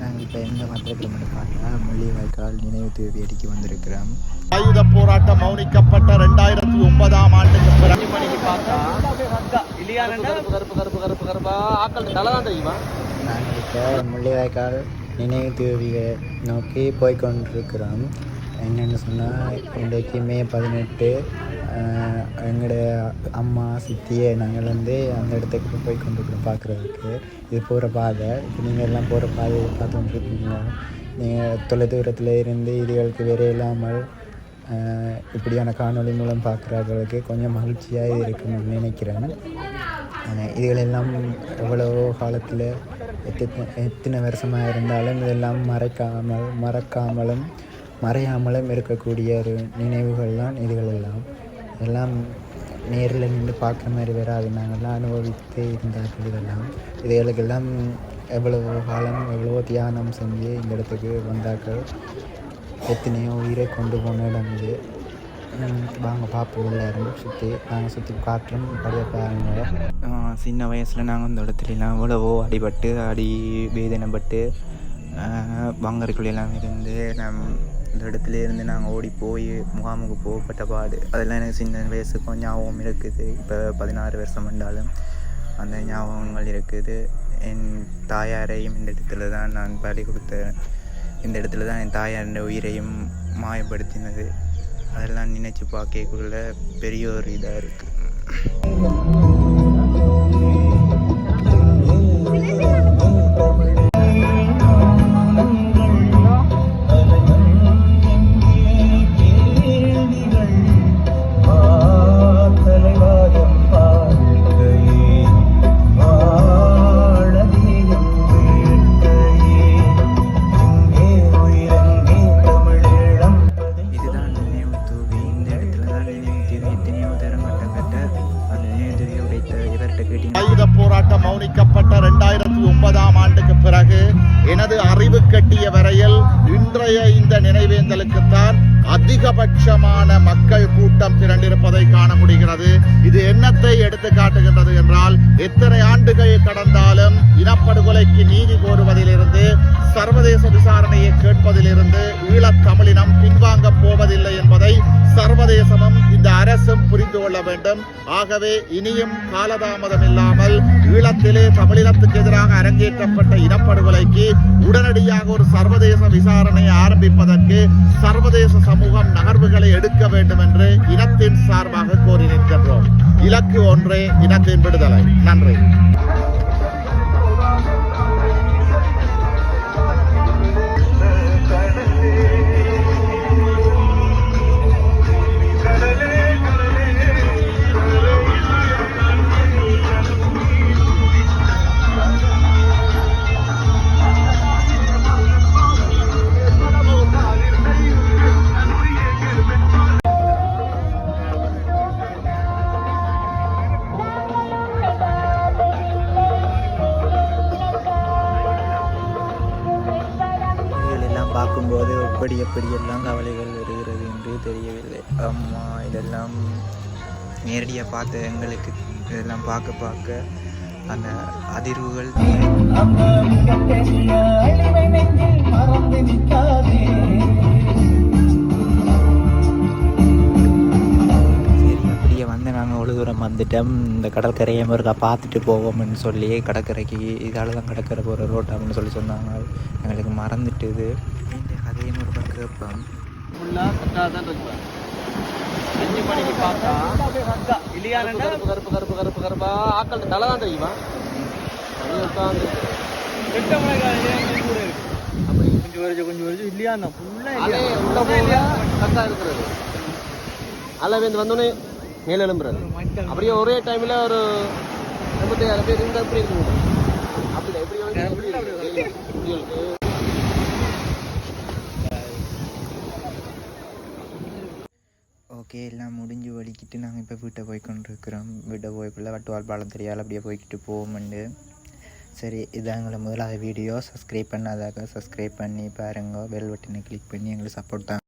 நாங்கள் இப்போ எங்கே வந்திருக்கிறோம்னு பார்த்தா முள்ளிவாய்க்கால் நினைவு தூவியடிக்கு வந்திருக்கிறோம். ஆயுத போராட்டம் மௌனிக்கப்பட்ட 2009 ஆண்டுக்கு பிறகு நாங்கள் இப்போ முள்ளிவாய்க்கால் நினைவு தூவியை நோக்கி போய்கொண்டிருக்கிறோம். என்னென்னு சொன்னால் இன்றைக்கு மே 18 எங்களோட அம்மா சித்தியை நாங்கள் வந்து அந்த இடத்துக்கு போய் கொண்டிருக்கிறோம் பார்க்குறதுக்கு. இது போகிற பாதை. இப்போ நீங்கள் எல்லாம் போகிற பாதையை பார்த்து கொண்டிருக்கீங்களா? நீங்கள் தொலைதூரத்தில் இருந்து இதுகளுக்கு வேறு இல்லாமல் இப்படியான காணொளி மூலம் பார்க்குறவர்களுக்கு கொஞ்சம் மகிழ்ச்சியாக இருக்குன்னு நினைக்கிறேன். இதுகளெல்லாம் எவ்வளவோ காலத்தில் எத்தனை வருஷமாக இருந்தாலும் இதெல்லாம் மறக்காமலும் மறையாமலும் இருக்கக்கூடிய ஒரு நினைவுகள் தான் இதுகளெல்லாம். எல்லாம் நேரில் நின்று பார்க்குற மாதிரி வராது. நாங்கள்லாம் அனுபவித்து இருந்தார்கள். இதுகளுக்கெல்லாம் எவ்வளவோ காலம் எவ்வளவோ தியானம் செஞ்சு இந்த இடத்துக்கு வந்தாக்கள். எத்தனையோ உயிரை கொண்டு போன இடம் இது. வாங்க பார்ப்போம். எல்லாரும் நாங்கள் சுற்றி காட்டுறோம். படிய பாருங்க. சின்ன வயசில் நாங்கள் இந்த இடத்துலலாம் எவ்வளவோ அடிபட்டு வேதனைப்பட்டு வங்கருக்குள்ளெல்லாம் இருந்து இந்த இடத்துல இருந்து நாங்கள் ஓடி போய் முகாமுக்கு போகப்பட்ட பாடு அதெல்லாம் எனக்கு சின்ன வயசு கொஞ்சம் ஞாபகம் இருக்குது. இப்போ 16 வருஷம் வந்தாலும் அந்த ஞாபகங்கள் இருக்குது. என் தாயாரையும் இந்த இடத்துல தான் நான் பலி கொடுத்தேன். இந்த இடத்துல தான் என் தாயாரோட உயிரையும் மாயப்படுத்தினது. அதெல்லாம் நினச்சி பார்க்கக்குள்ள பெரிய ஒரு இதாக இருக்குது. ஆயுத போராட்டம் மௌனிக்கப்பட்ட 2009 ஆண்டுக்கு பிறகு எனது அறிவு கட்டிய வரையில் இன்றைய இந்த நினைவேந்தலுக்குத்தான் அதிகபட்சமான மக்கள் கூட்டம் திரண்டிருப்பதை காண முடிகிறது. இது என்னத்தை எடுத்து காட்டுகின்றது என்றால், எத்தனை ஆண்டுகள் கடந்தாலும் இனப்படுகொலைக்கு நீதி கோருவதிலிருந்து சர்வதேச விசாரணையை கேட்பதிலிருந்து ஈழத் தமிழினம் பின்வாங்க போவதில்லை என்பதை சர்வதேசமும் இந்த அரசும் புரிந்து கொள்ள வேண்டும். ஆகவே இனியும் காலதாமதம் இல்லாமல் ஈழத்திலே தமிழினத்துக்கு எதிராக அரங்கேற்றப்பட்ட இனப்படுகொலைக்கு உடனடியாக ஒரு சர்வதேச விசாரணையை ஆரம்பிப்பதற்கு சர்வதேச சமூகம் நகர்வுகளை எடுக்க வேண்டும் என்று இனத்தின் சார்பாக கோரி நிற்கின்றோம். இலக்கு ஒன்றே, இனத்தின் விடுதலை. நன்றி. பார்க்கும்போது எப்படியெல்லாம் கவலைகள் வருகிறது என்று தெரியவில்லை. அம்மா இதெல்லாம் நேரடியாக பார்த்த எங்களுக்கு இதெல்லாம் பார்க்க அந்த அதிர்வுகள் நாங்கள் அவ்வளோ தூரம் வந்துட்டோம். இந்த கடற்கரையை ஒருக்கா பார்த்துட்டு போவோம்னு சொல்லி கடற்கரைக்கு இதால் தான் கடற்கரை போகிற ரோட் அப்படின்னு சொல்லி சொன்னாங்க. எங்களுக்கு மறந்துட்டுது. இந்த கதையும் ஒரு பக்கம் கேட்போம். ஃபுல்லாக கரெக்டாக தான் இருக்கும். 5 மணிக்கு பார்த்தா கருப்பு ஆக்கள் தலை தான் தெரியுமா? உட்காந்து அப்படி கொஞ்சம் வரைக்கும் இல்லையா? ஃபுல்லாக உள்ள போக கரெக்டாக இருக்கிறது. அதில் வந்தோடனே மேலே எழும்புறது. அப்படியே ஒரே டைமில் ஒரு 56 பேர் இருந்தால் எப்படி இருக்கு? அப்படி எப்படி ஓகே, எல்லாம் முடிஞ்சு வலிக்கிட்டு நாங்கள் இப்போ வீட்டை போய்கொண்டிருக்கிறோம். வீட்டை போய்க்குள்ள வட்டுவால் பாலம் தெரியாமல் அப்படியே போய்கிட்டு போவோம்ண்டு. சரி, இதான் எங்களை முதலாவது வீடியோ. சப்ஸ்கிரைப் பண்ணாதாக சப்ஸ்கிரைப் பண்ணி பாருங்க. பெல் பட்டனை கிளிக் பண்ணி எங்களுக்கு சப்போர்ட் தான்.